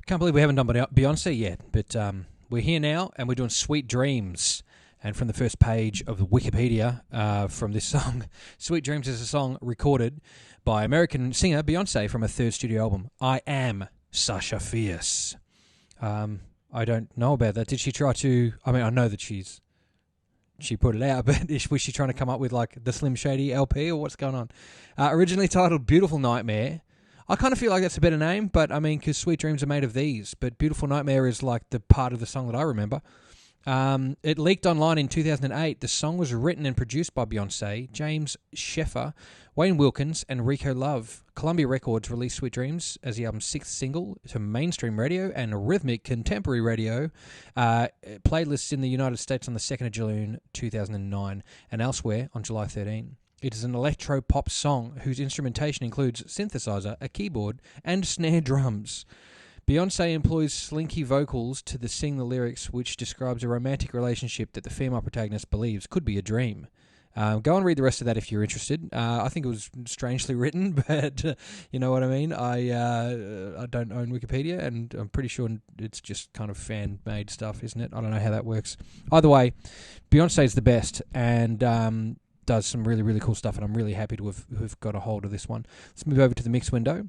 Can't believe we haven't done Beyonce yet, but we're here now, and we're doing Sweet Dreams. And from the first page of the Wikipedia from this song, Sweet Dreams is a song recorded by American singer Beyonce from her third studio album, I Am Sasha Fierce. I don't know about that. Did she try to... I mean, I know that she put it out, but was she trying to come up with like the Slim Shady LP, or what's going on? Originally titled Beautiful Nightmare. I kind of feel like that's a better name, but I mean, because Sweet Dreams are made of these, but Beautiful Nightmare is like the part of the song that I remember. It leaked online in 2008. The song was written and produced by Beyonce, James Sheffer, Wayne Wilkins, and Rico Love. Columbia Records released Sweet Dreams as the album's sixth single to mainstream radio and rhythmic contemporary radio playlists in the United States on the 2nd of June 2009 and elsewhere on July 13. It is an electro-pop song whose instrumentation includes synthesizer, a keyboard, and snare drums. Beyonce employs slinky vocals to sing the lyrics, which describes a romantic relationship that the female protagonist believes could be a dream. Go and read the rest of that if you're interested. I think it was strangely written, but you know what I mean? I don't own Wikipedia, and I'm pretty sure it's just kind of fan-made stuff, isn't it? I don't know how that works. Either way, Beyonce's the best, and does some really, really cool stuff, and I'm really happy to have got a hold of this one. Let's move over to the mix window,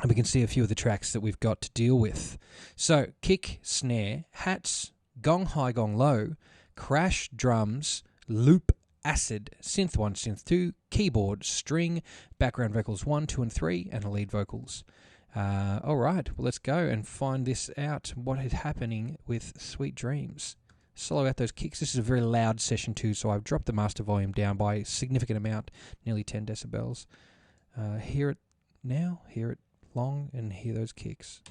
and we can see a few of the tracks that we've got to deal with. So, kick, snare, hats, gong high, gong low, crash, drums, loop, acid, synth 1, synth 2, keyboard, string, background vocals 1, 2, and 3, and the lead vocals. All right, well, let's go and find this out, what is happening with Sweet Dreams. Slow out those kicks. This is a very loud session too, so I've dropped the master volume down by a significant amount, nearly 10 decibels. Hear it now, hear it long, and hear those kicks.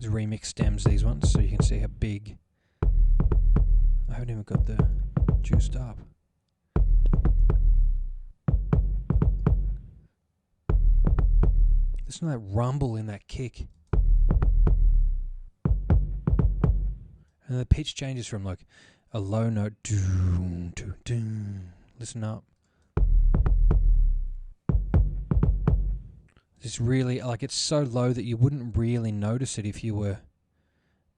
There's remix stems, these ones, so you can see how big. I haven't even got the juiced up. Listen to that rumble in that kick. And the pitch changes from like a low note doom to doom. Listen up. It's really like, it's so low that you wouldn't really notice it if you were,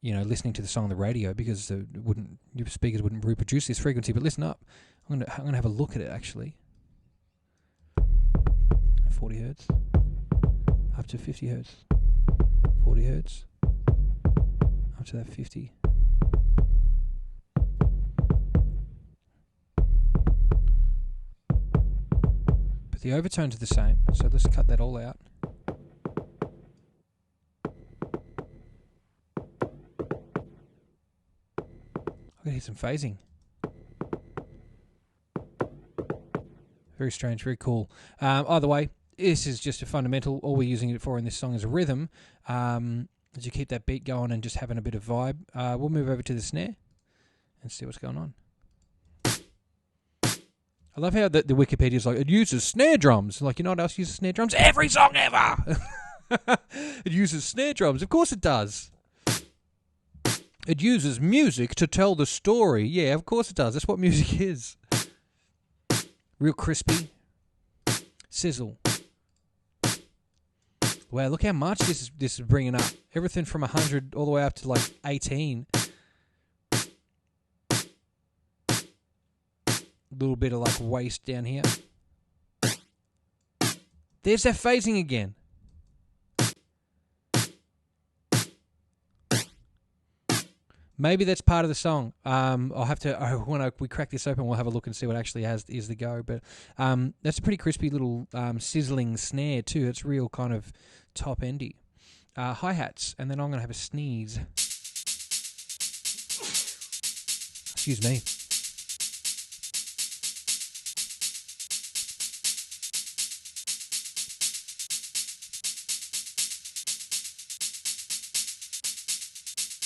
you know, listening to the song on the radio, because your speakers wouldn't reproduce this frequency. But listen up. I'm gonna have a look at it actually. 40 hertz. Up to 50 hertz, 40 hertz, up to that 50. But the overtones are the same, so let's cut that all out. I can hear some phasing. Very strange, very cool. Either way, this is just a fundamental. All we're using it for in this song is a rhythm. As you keep that beat going and just having a bit of vibe. We'll move over to the snare and see what's going on. I love how the Wikipedia is like, it uses snare drums. Like, you know what else uses snare drums? Every song ever! It uses snare drums. Of course it does. It uses music to tell the story. Yeah, of course it does. That's what music is. Real crispy. Sizzle. Wow, look how much this is bringing up. Everything from 100 all the way up to like 18. A little bit of like waist down here. There's that phasing again. Maybe that's part of the song. I'll have to, when we crack this open, we'll have a look and see what actually is the go. But that's a pretty crispy little sizzling snare too. It's real kind of top endy. Hi-hats, and then I'm going to have a sneeze. Excuse me.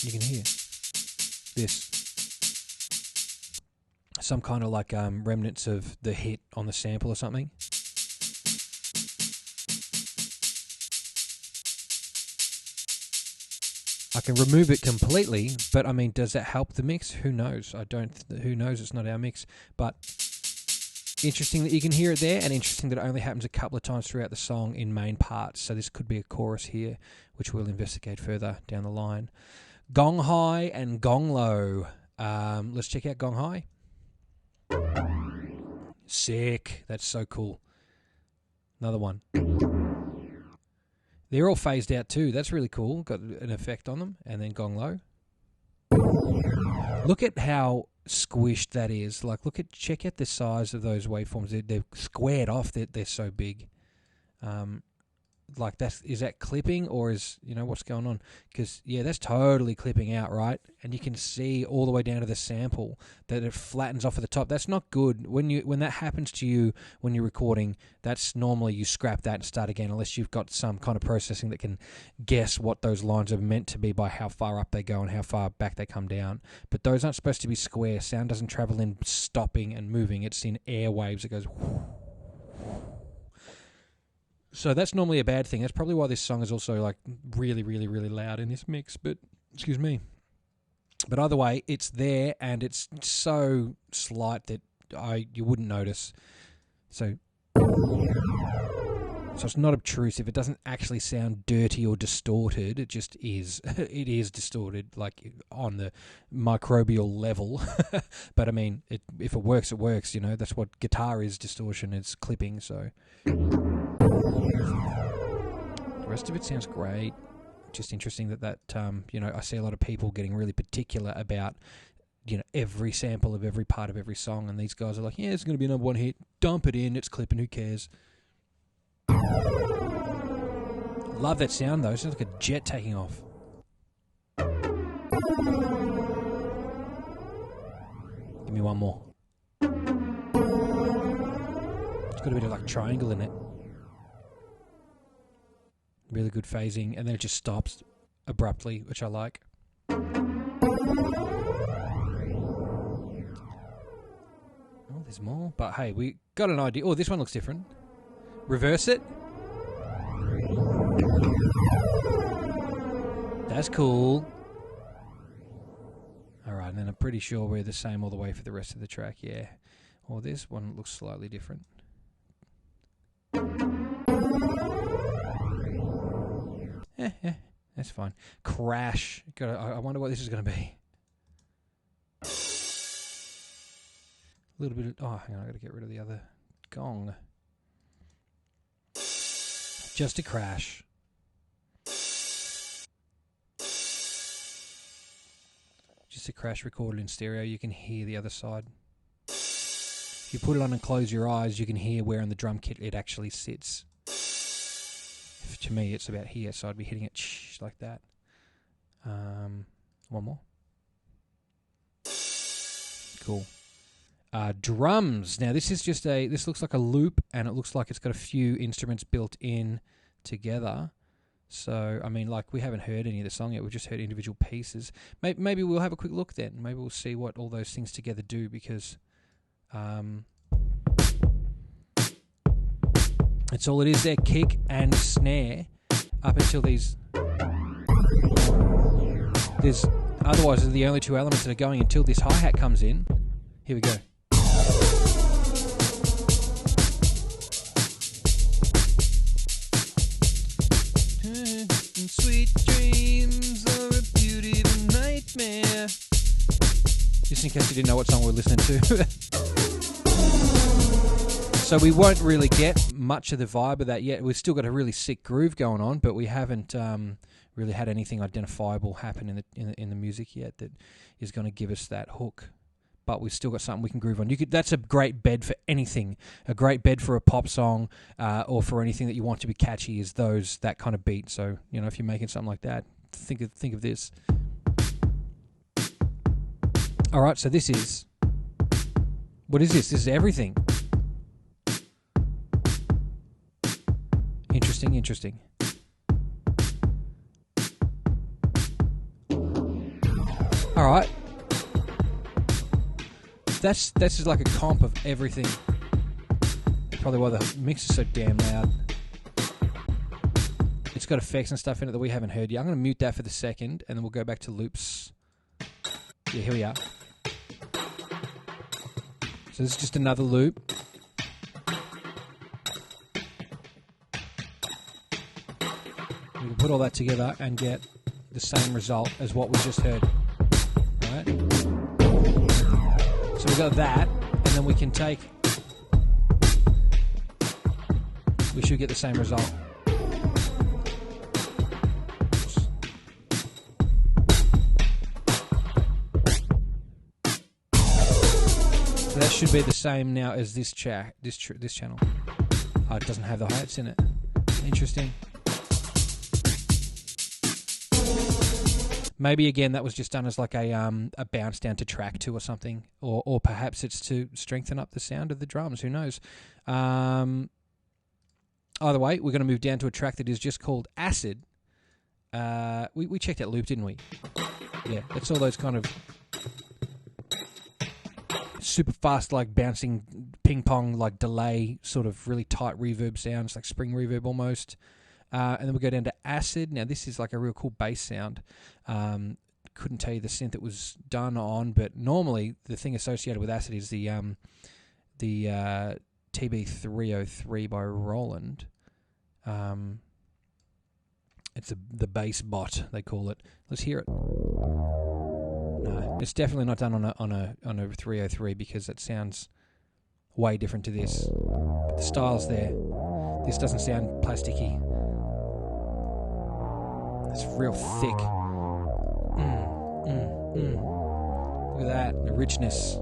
You can hear this. Some kind of like remnants of the hit on the sample or something. I can remove it completely, but I mean, does that help the mix? Who knows? Who knows? It's not our mix, but interesting that you can hear it there, and interesting that it only happens a couple of times throughout the song in main parts. So this could be a chorus here, which we'll investigate further down the line. Gong high and gong low. Let's check out gong high. Sick. That's so cool. Another one. They're all phased out too. That's really cool. Got an effect on them. And then gong low. Look at how squished that is. Like, check out the size of those waveforms. They're squared off. They're so big. Like, is that clipping, or what's going on? Because, yeah, that's totally clipping out, right? And you can see all the way down to the sample that it flattens off at the top. That's not good. When that happens to you when you're recording, that's normally you scrap that and start again, unless you've got some kind of processing that can guess what those lines are meant to be by how far up they go and how far back they come down. But those aren't supposed to be square. Sound doesn't travel in stopping and moving. It's in air waves. It goes... So that's normally a bad thing. That's probably why this song is also like really, really, really loud in this mix. But excuse me. But either way, it's there and it's so slight that you wouldn't notice. So it's not obtrusive. It doesn't actually sound dirty or distorted. It just is. It is distorted, like on the microbial level. But I mean, if it works, it works. That's what guitar is. Distortion. It's clipping. So. The rest of it sounds great. Just interesting that I see a lot of people getting really particular about every sample of every part of every song, and these guys are like, yeah, it's going to be a number one hit, dump it in, it's clipping, who cares. Love that sound though. It sounds like a jet taking off. Give me one more. It's got a bit of like triangle in it. Really good phasing, and then it just stops abruptly, which I like. Oh, there's more, but hey, we got an idea. Oh, this one looks different. Reverse it. That's cool. Alright, and then I'm pretty sure we're the same all the way for the rest of the track, yeah. Well, this one looks slightly different. Yeah, that's fine. Crash. I wonder what this is going to be. A little bit of... Oh, hang on, I've got to get rid of the other gong. Just a crash. Just a crash recorded in stereo. You can hear the other side. If you put it on and close your eyes, you can hear where in the drum kit it actually sits. To me, it's about here, so I'd be hitting it like that. One more. Cool. Drums. Now, this is just this looks like a loop, and it looks like it's got a few instruments built in together. So, I mean, like, we haven't heard any of the song yet. We've just heard individual pieces. Maybe we'll have a quick look then. Maybe we'll see what all those things together do, because... it's all it is there, kick and snare, up until these... Otherwise, they're the only two elements that are going until this hi-hat comes in. Here we go. Sweet dreams are a beautiful nightmare. Just in case you didn't know what song we're listening to. So we won't really get much of the vibe of that yet. We've still got a really sick groove going on, but we haven't really had anything identifiable happen in the music yet that is going to give us that hook. But we've still got something we can groove on. That's a great bed for anything. A great bed for a pop song, or for anything that you want to be catchy is that kind of beat. So if you're making something like that, think of this. All right, so this is... What is this? This is everything. Interesting. All right. This is like a comp of everything. Probably why the mix is so damn loud. It's got effects and stuff in it that we haven't heard yet. I'm going to mute that for the second, and then we'll go back to loops. Yeah, here we are. So this is just another loop. We can put all that together and get the same result as what we just heard. Right? So we've got that, and then we can take... We should get the same result. So that should be the same now as this channel. Oh, it doesn't have the hi-hats in it. Interesting. Maybe again that was just done as like a bounce down to track 2 or something, or perhaps it's to strengthen up the sound of the drums. Who knows? Either way, we're going to move down to a track that is just called Acid. We checked that loop, didn't we? Yeah, it's all those kind of super fast, like bouncing ping pong, like delay, sort of really tight reverb sounds, like spring reverb almost. And then we go down to Acid. Now this is like a real cool bass sound. Couldn't tell you the synth it was done on, but normally the thing associated with Acid is the TB303 by Roland. It's the bass bot, they call it. Let's hear it. No, it's definitely not done on a 303 because it sounds way different to this. But the style's there. This doesn't sound plasticky. It's real thick. Look at that, the richness.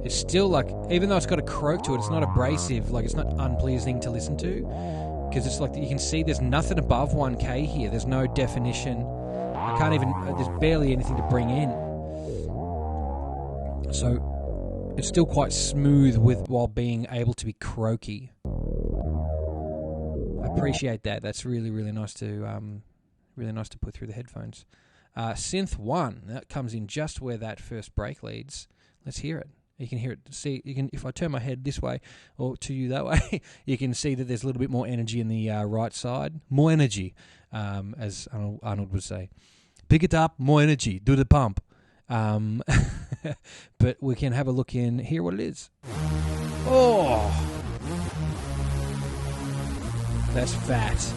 It's still like, even though it's got a croak to it, it's not abrasive, like it's not unpleasing to listen to, because it's like, you can see there's nothing above 1K here, there's no definition, I can't even, there's barely anything to bring in, so it's still quite smooth while being able to be croaky. I appreciate that, that's really, really nice to put through the headphones. Synth 1, that comes in just where that first break leads. Let's hear it. You can hear it. See, you can. If I turn my head this way or to you that way, you can see that there's a little bit more energy in the right side. More energy, as Arnold would say. Pick it up, more energy. Do the pump. But we can have a look in. Hear what it is. Oh, that's fat.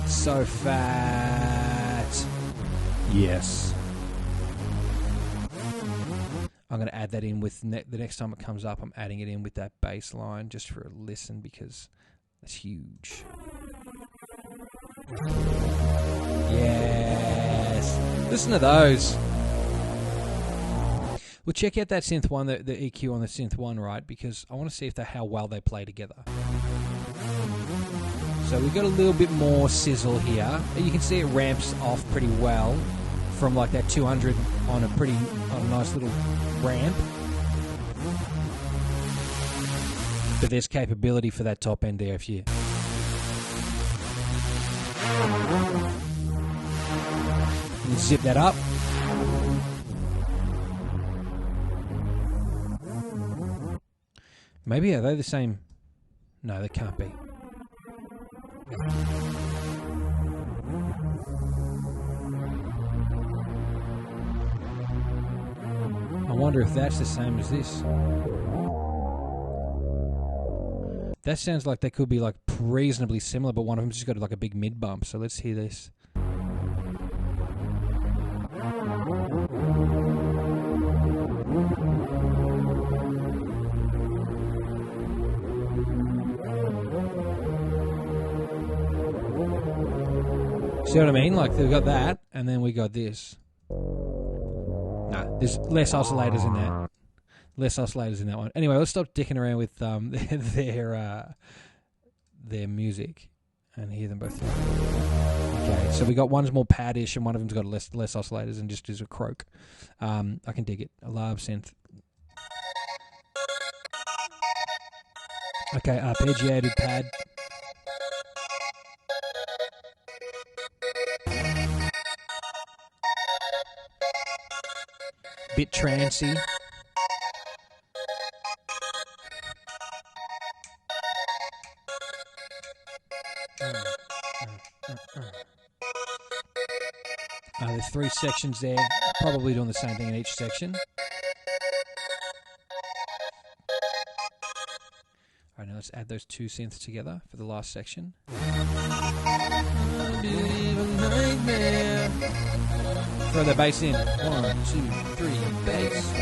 So fat. Yes. I'm going to add that in with the next time it comes up. I'm adding it in with that bass line just for a listen because it's huge. Yes. Listen to those. We'll check out that synth one, the EQ on the synth one, right? Because I want to see how well they play together. So we've got a little bit more sizzle here. You can see it ramps off pretty well from like that 200 on a nice little ramp. But there's capability for that top end there if you... You zip that up. Maybe are they the same? No, they can't be. I wonder if that's the same as this. That sounds like they could be like reasonably similar, but one of them's just got like a big mid bump. So let's hear this. See what I mean? Like, they've got that, and then we got this. Nah, there's less oscillators in that. Less oscillators in that one. Anyway, let's stop dicking around with their music and hear them both. Okay, so we got one's more pad-ish and one of them's got less oscillators and just is a croak. I can dig it. I love synth. Okay, arpeggiated pad. Bit trancy. There's 3 sections there, probably doing the same thing in each section. Alright, now let's add those 2 synths together for the last section. Throw the bass in. 1, 2, 3, bass.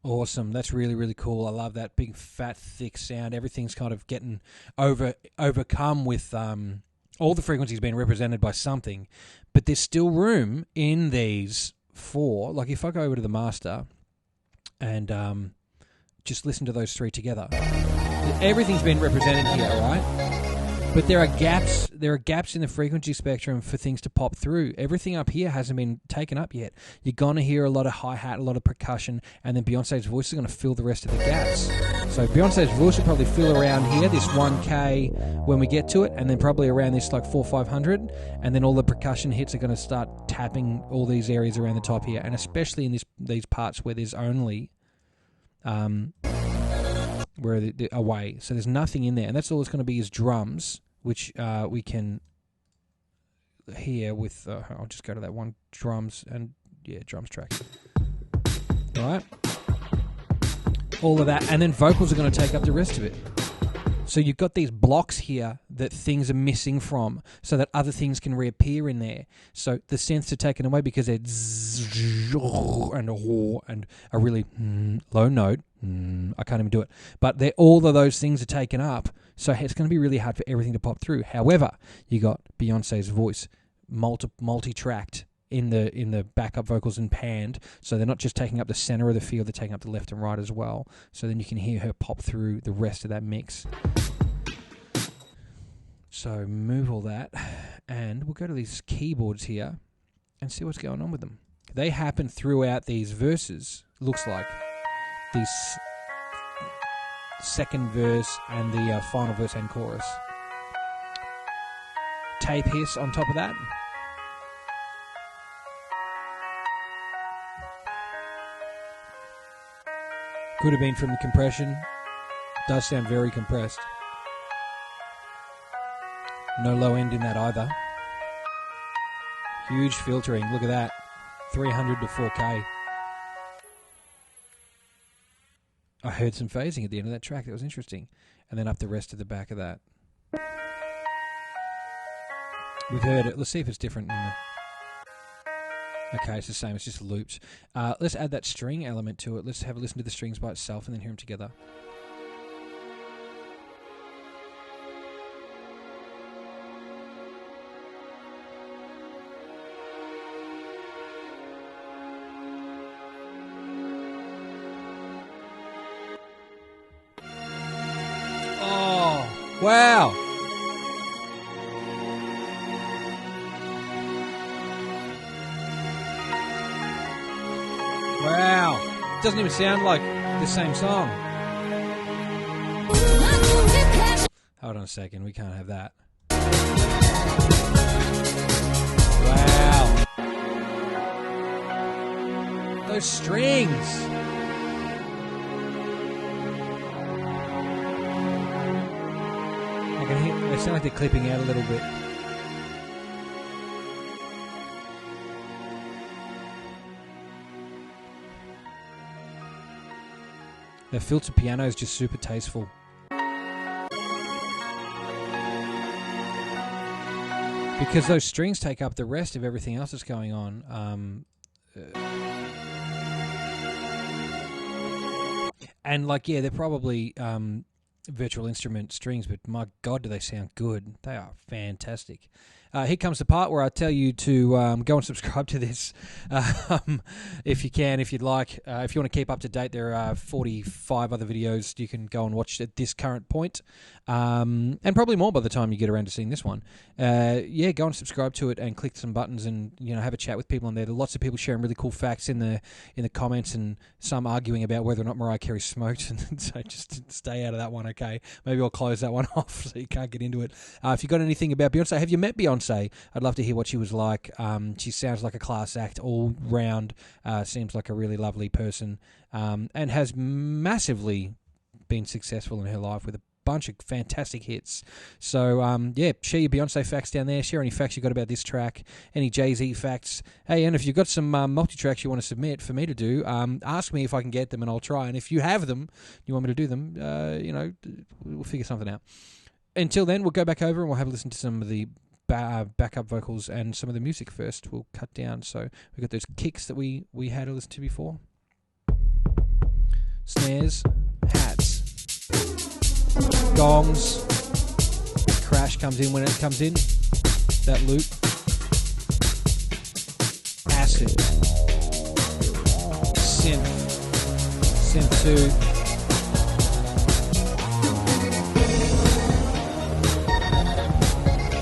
Awesome. That's really, really cool. I love that big, fat, thick sound. Everything's kind of getting overcome with all the frequencies being represented by something, but there's still room in these 4. Like if I go over to the master and just listen to those 3 together, everything's been represented here, right? But there are gaps. There are gaps in the frequency spectrum for things to pop through. Everything up here hasn't been taken up yet. You're gonna hear a lot of hi-hat, a lot of percussion, and then Beyonce's voice is gonna fill the rest of the gaps. So Beyonce's voice will probably fill around here, this 1K when we get to it, and then probably around this like 400-500, and then all the percussion hits are gonna start tapping all these areas around the top here, and especially in these parts where there's only where they're away. So there's nothing in there, and that's all it's gonna be is drums, which we can hear with, I'll just go to that one, drums, and yeah, drums track. All right? All of that, and then vocals are going to take up the rest of it. So you've got these blocks here that things are missing from so that other things can reappear in there. So the synths are taken away because they're and a really low note. I can't even do it. But all of those things are taken up. So it's going to be really hard for everything to pop through. However, you got Beyonce's voice multi-tracked in the backup vocals and panned, so they're not just taking up the center of the field, they're taking up the left and right as well. So then you can hear her pop through the rest of that mix. So move all that, and we'll go to these keyboards here and see what's going on with them. They happen throughout these verses, looks like. These second verse and the final verse and chorus. Tape hiss on top of that. Could have been from the compression. Does sound very compressed. No low end in that either. Huge filtering. Look at that. 300 to 4K. I heard some phasing at the end of that track. That was interesting. And then up the rest of the back of that. We've heard it. Let's see if it's different in the... Okay, it's the same. It's just loops. Let's add that string element to it. Let's have a listen to the strings by itself and then hear them together. Oh, wow. Wow. Doesn't even sound like the same song. Hold on a second. We can't have that. Wow. Those strings. I can hear, they sound like they're clipping out a little bit. The filter piano is just super tasteful. Because those strings take up the rest of everything else that's going on. And like, yeah, they're probably virtual instrument strings, but my God, do they sound good. They are fantastic. Here comes the part where I tell you to go and subscribe to this if you can, if you'd like. If you want to keep up to date, there are 45 other videos you can go and watch at this current point, and probably more by the time you get around to seeing this one. Yeah, go and subscribe to it and click some buttons and have a chat with people on there. There are lots of people sharing really cool facts in the comments, and some arguing about whether or not Mariah Carey smoked. And so just stay out of that one, okay? Maybe I'll close that one off so you can't get into it. If you've got anything about Beyonce, have you met Beyonce? I'd love to hear what she was like. She sounds like a class act all round. Seems like a really lovely person, and has massively been successful in her life with a bunch of fantastic hits. So, yeah, share your Beyonce facts down there. Share any facts you got about this track, any Jay-Z facts. Hey, and if you've got some multi-tracks you want to submit for me to do, ask me if I can get them and I'll try. And if you have them, you want me to do them, we'll figure something out. Until then, we'll go back over and we'll have a listen to some of the backup vocals and some of the music first. We'll cut down. So we've got those kicks that we had to listen to before. Snares, hats, gongs, crash comes in when it comes in, that loop, acid, synth 2,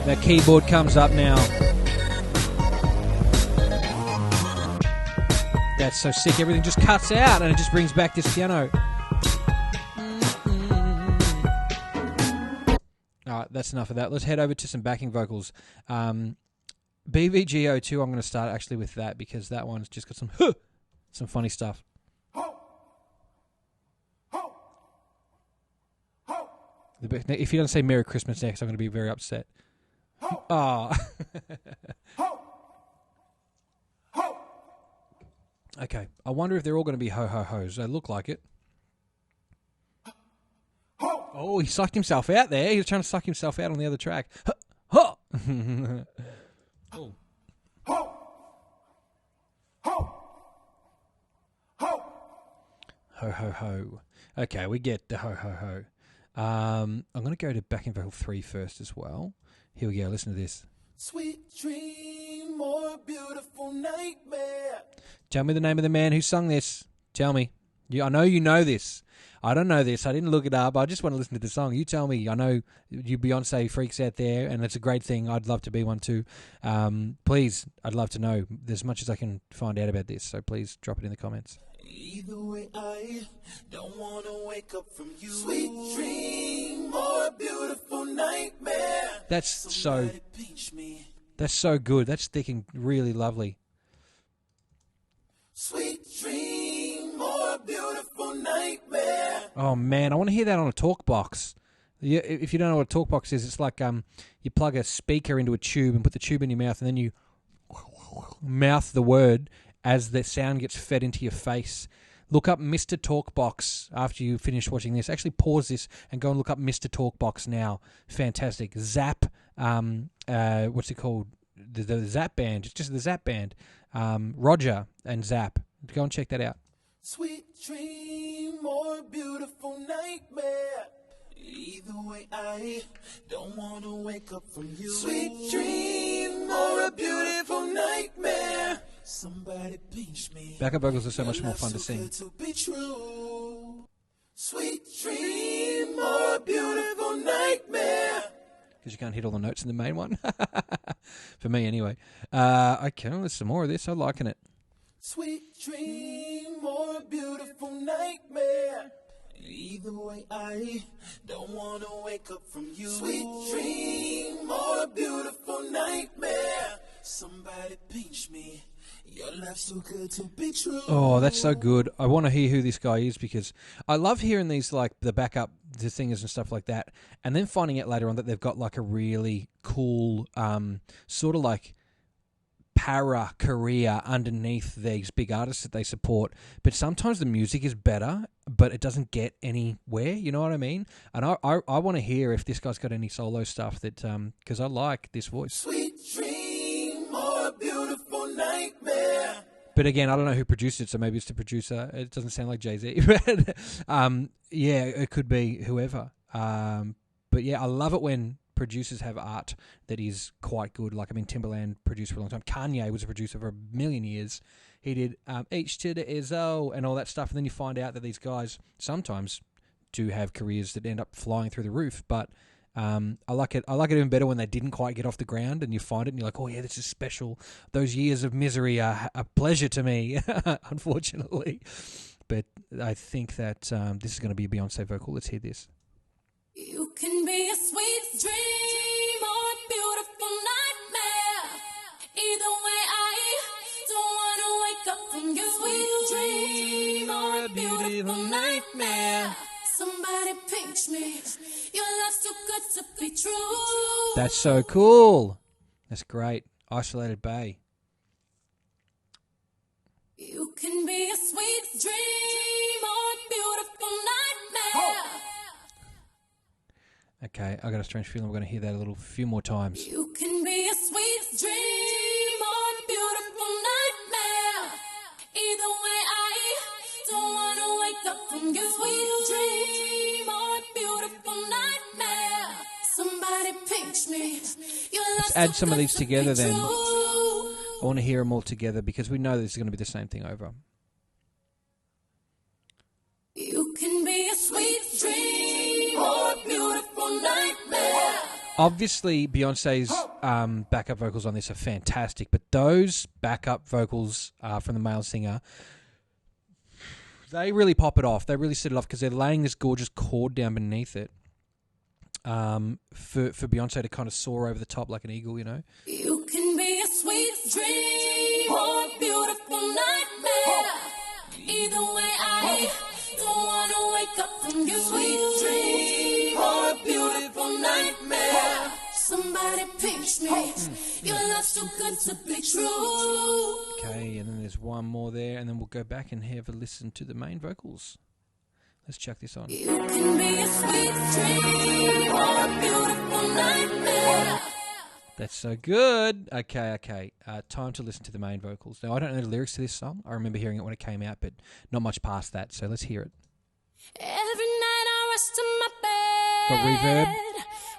that keyboard comes up now. That's so sick. Everything just cuts out and it just brings back this piano. Alright, that's enough of that. Let's head over to some backing vocals. BVGO2, I'm going to start actually with that because that one's just got some funny stuff. If you don't say Merry Christmas next, I'm going to be very upset. Oh. Okay, I wonder if they're all going to be ho-ho-hos. They look like it. Oh, he sucked himself out there. He was trying to suck himself out on the other track. Oh. Ho-ho-ho. Okay, we get the ho-ho-ho. I'm going to go to backing vocal 3 first as well. Here we go, listen to this. Sweet dream or beautiful nightmare. Tell me the name of the man who sung this. Tell me. I know you know this. I don't know this. I didn't look it up. I just want to listen to the song. You tell me. I know you Beyonce freaks out there, and it's a great thing. I'd love to be one too. Please, I'd love to know as much as I can find out about this. So please drop it in the comments. Either way, I don't want to wake up from you. Sweet dream or a beautiful nightmare. That's so good. That's sticking really lovely. Sweet dream or a beautiful nightmare. Oh man, I want to hear that on a talk box. If you don't know what a talk box is, it's like you plug a speaker into a tube and put the tube in your mouth, and then you mouth the word as the sound gets fed into your face. Look up Mr. Talkbox after you finish watching this. Actually pause this and go and look up Mr. Talkbox now. Fantastic. Zap, what's it called? The Zap Band. It's just the Zap Band. Roger and Zap. Go and check that out. Sweet dream or beautiful nightmare. Either way, I don't want to wake up from you. Sweet dream or a beautiful nightmare. Somebody pinch me. Backup vocals are so much more fun to sing. Sweet dream or a beautiful nightmare. Because you can't hit all the notes in the main one. For me, anyway. Okay, there's some more of this. I'm liking it. Sweet dream or a beautiful nightmare. Either way, I don't want to wake up from you. Sweet dream or a beautiful nightmare. Somebody pinch me. Your life's so good to be true. Oh, that's so good. I want to hear who this guy is because I love hearing these, like, the backup, the singers and stuff like that, and then finding out later on that they've got, like, a really cool sort of, like, para career underneath these big artists that they support. But sometimes the music is better, but it doesn't get anywhere, you know what I mean? And I want to hear if this guy's got any solo stuff that, because I like this voice. Sweet dream or a beautiful nightmare. But again, I don't know who produced it, so maybe it's the producer. It doesn't sound like Jay-Z. But, yeah, it could be whoever. But yeah, I love it when producers have art that is quite good. Like, I mean, Timbaland produced for a long time. Kanye was a producer for a million years. He did H to the Izzo and all that stuff. And then you find out that these guys sometimes do have careers that end up flying through the roof. But I like it even better when they didn't quite get off the ground and you find it and you're like, oh yeah, this is special. Those years of misery are a pleasure to me, unfortunately. But I think that this is going to be a Beyonce vocal. Let's hear this. You can be a sweet dream or a beautiful nightmare. Either way, I don't want to wake up from your sweet dream or a beautiful nightmare. Somebody pinch me. Your love's too good to be true. That's so cool. That's great. Isolated Bay. You can be a sweet dream or a beautiful nightmare. Okay, I got a strange feeling we're going to hear that a few more times. You can be a sweet dream or a beautiful nightmare. Either way, I don't want to wake up from your sweet dream or a beautiful nightmare. Somebody pinch me. Let's add some of these together then. I want to hear them all together because we know this is going to be the same thing over. You can be a sweet dream or a beautiful nightmare. Obviously, Beyonce's backup vocals on this are fantastic, but those backup vocals from the male singer, they really pop it off. They really set it off because they're laying this gorgeous chord down beneath it for Beyonce to kind of soar over the top like an eagle, you know? You can be a sweet dream or a beautiful nightmare. Either way, I don't want to wake up from your sweet dream or a beautiful nightmare. Somebody pinch me. Your love's too good to be true. Okay, and then there's one more there, and then we'll go back and have a listen to the main vocals. Let's chuck this on. You can be a sweet dream or a beautiful nightmare. That's so good. Okay. Time to listen to the main vocals. Now, I don't know the lyrics to this song. I remember hearing it when it came out, but not much past that. So let's hear it. Every night I rest in my bed. Got reverb.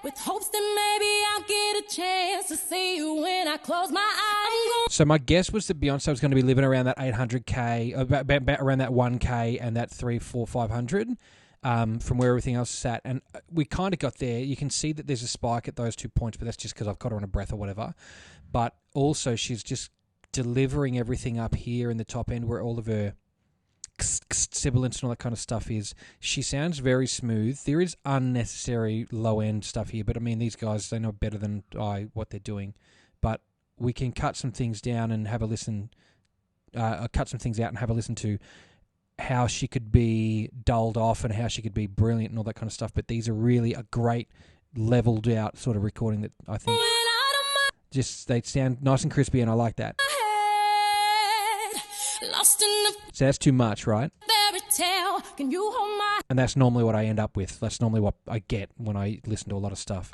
With hopes that maybe I'll get a chance to see you when I close my eyes. So my guess was that Beyonce was going to be living around that 800K, about around that 1K and that 300, 400, 500 from where everything else sat. And we kind of got there. You can see that there's a spike at those 2 points, but that's just because I've got her on a breath or whatever. But also she's just delivering everything up here in the top end where all of her sibilance and all that kind of stuff is. She sounds very smooth. There is unnecessary low end stuff here, but I mean, these guys, they know better than I what they're doing. But we can cut some things down and have a listen, cut some things out and have a listen to how she could be dulled off and how she could be brilliant and all that kind of stuff. But these are really a great leveled out sort of recording that I think just, they sound nice and crispy, and I like that. So that's too much, right? Can you hold my and that's normally what I end up with. That's normally what I get when I listen to a lot of stuff.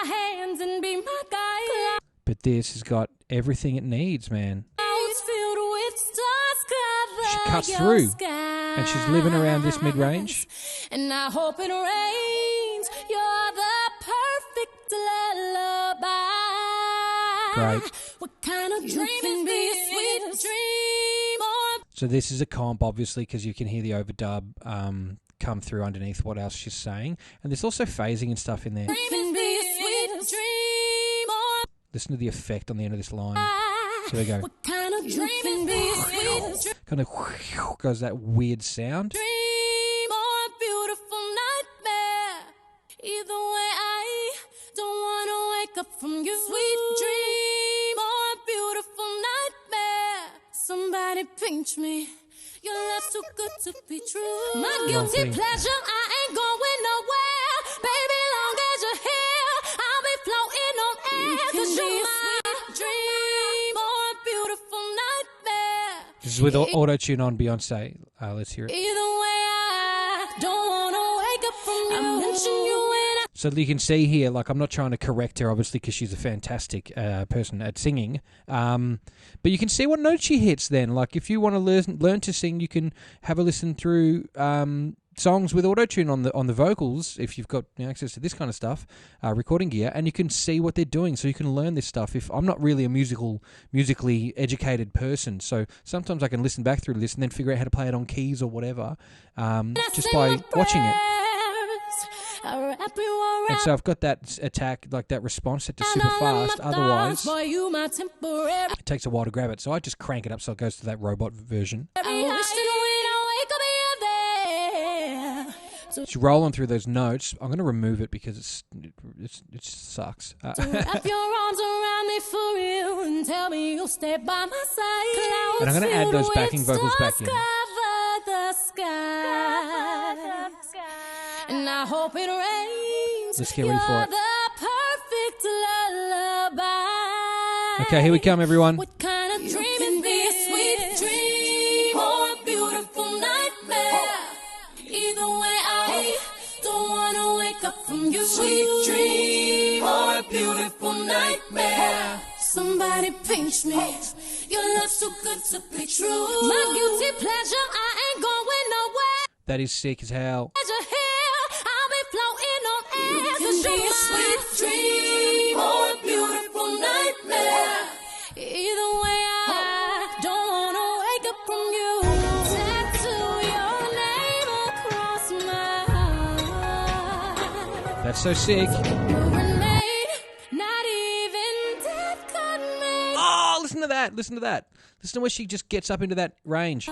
hands and be my guide? But this has got everything it needs, man. Clouds filled with stars cover She cuts your through, sky. and she's living around this mid-range. And I hope it rains. You're the perfect lullaby. Great. What kind of dream can be a sweet dream or So this is a comp, obviously, because you can hear the overdub come through underneath what else she's saying. And there's also phasing and stuff in there. can be a sweet dream or Listen to the effect on the end of this line. So there we go. what kind of dream can be a sweet Kind of goes that weird sound. dream or a beautiful nightmare. Either way, I don't want to wake up from your sweet dream or a beautiful nightmare. Somebody pinch me. Your love's too good to be true. My guilty thing. pleasure, I ain't going nowhere. Baby, long as you're here, I'll be floating on air. 'Cause you're my dream or a beautiful nightmare. This is with auto-tune on Beyonce. Let's hear it. Either way, I don't want to wake up from you. I mention you when I So you can see here, like, I'm not trying to correct her, obviously, because she's a fantastic person at singing. But you can see what notes she hits then. Like, if you want to learn to sing, you can have a listen through songs with auto-tune on the vocals, if you've got access to this kind of stuff, recording gear, and you can see what they're doing, so you can learn this stuff. If I'm not really a musically educated person, so sometimes I can listen back through this and then figure out how to play it on keys or whatever, just by watching it. And so I've got that attack, like that response set to super fast, otherwise it takes a while to grab it. So I just crank it up so it goes to that robot version. Just rolling through those notes. I'm going to remove it because it sucks. Wrap your arms around me for real and tell me you'll stay by my side. And I'm going to add those backing vocals back in. The sky. And I hope it rains. Let's get ready for it. The perfect lullaby. Okay, here we come, everyone. What kind of dream can be a sweet dream or a beautiful nightmare? Either way, I don't want to wake up from your sweet dream or a beautiful nightmare. Somebody pinch me. Your love's too good to be true. My guilty pleasure, I ain't going nowhere. That is sick as hell. Pleasure here, I'll be floating on air. It can be a sweet dream or a beautiful nightmare. Either way, I don't want to wake up from you. Tattoo your name across my heart. That's so sick. Oh, listen to that. Listen to that. Listen to where she just gets up into that range.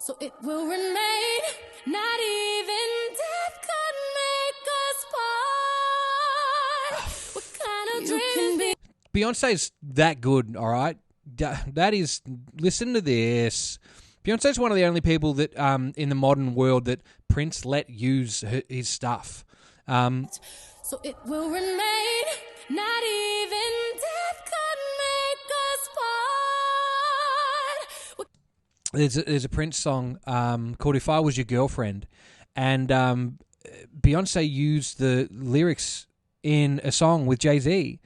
So it will remain, not even death could make us part. What kind of dream can be? Beyonce's that good, all right? That is, listen to this. Beyonce's one of the only people that, in the modern world, that Prince let use his stuff. So it will remain, not even death could make us part. There's a Prince song called "If I Was Your Girlfriend," and Beyonce used the lyrics in a song with Jay-Z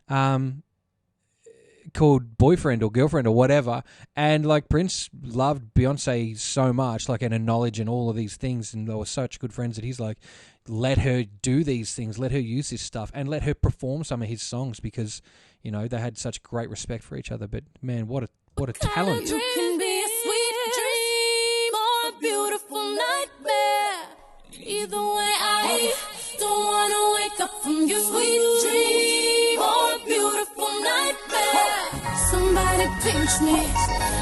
called "Boyfriend" or "Girlfriend" or whatever. And like Prince loved Beyonce so much, like, and her knowledge and all of these things, and they were such good friends that he's like, let her do these things, let her use this stuff, and let her perform some of his songs because, you know, they had such great respect for each other. But man, what a talent! You can be a sweet dream or a beautiful nightmare. Either way, I don't want to wake up from your sweet dream or a beautiful nightmare. Somebody pinch me.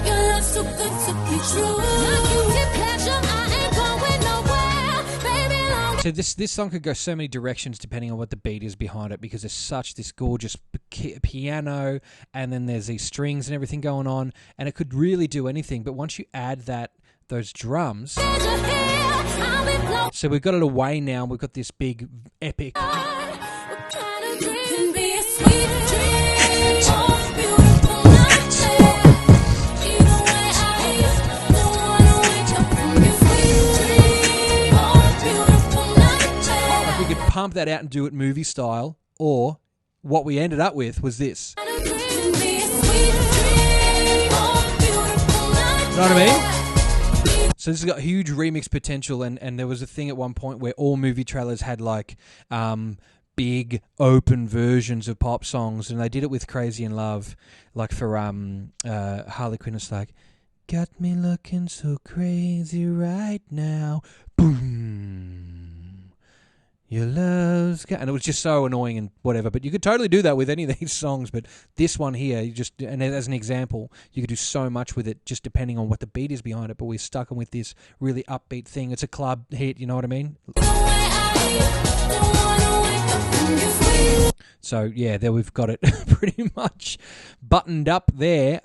Your love's too good to be true. My guilty pleasure, I ain't going nowhere. Baby, long. So this song could go so many directions depending on what the beat is behind it, because there's such this gorgeous piano, and then there's these strings and everything going on, and it could really do anything. But once you add those drums, so we've got it away now. We've got this big epic. We could pump that out and do it movie style, or what we ended up with was this. You know what I mean? So this has got huge remix potential, and there was a thing at one point where all movie trailers had like big open versions of pop songs, and they did it with Crazy in Love, like for Harley Quinn. It's like, got me looking so crazy right now, boom. Your love's got, and it was just so annoying and whatever. But you could totally do that with any of these songs. But this one here, you just, and as an example, you could do so much with it, just depending on what the beat is behind it. But we're stuck with this really upbeat thing. It's a club hit, you know what I mean? So yeah, there we've got it pretty much buttoned up there.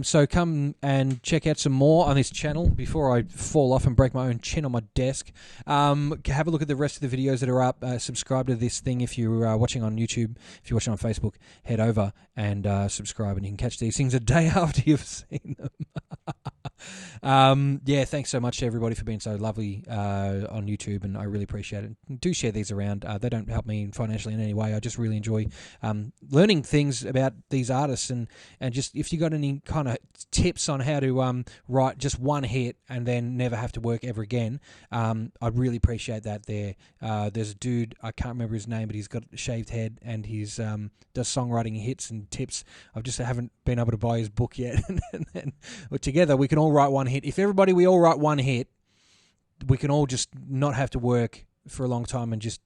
So come and check out some more on this channel before I fall off and break my own chin on my desk. Have a look at the rest of the videos that are up. Subscribe to this thing if you're watching on YouTube. If you're watching on Facebook, head over and subscribe, and you can catch these things a day after you've seen them. Yeah, thanks so much to everybody for being so lovely on YouTube, and I really appreciate it. Do share these around. They don't help me financially in any way. I just really enjoy learning things about these artists, and just if you got any kind of tips on how to write just one hit and then never have to work ever again, I'd really appreciate that. There's a dude, I can't remember his name, but he's got a shaved head, and he's does songwriting hits and tips. I just haven't been able to buy his book yet. And then together we can all write one hit. If we all write one hit, we can all just not have to work for a long time and just,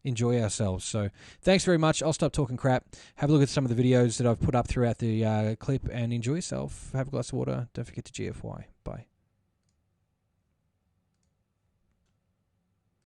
enjoy ourselves. So thanks very much. I'll stop talking crap. Have a look at some of the videos that I've put up throughout the clip and enjoy yourself. Have a glass of water. Don't forget to GFY.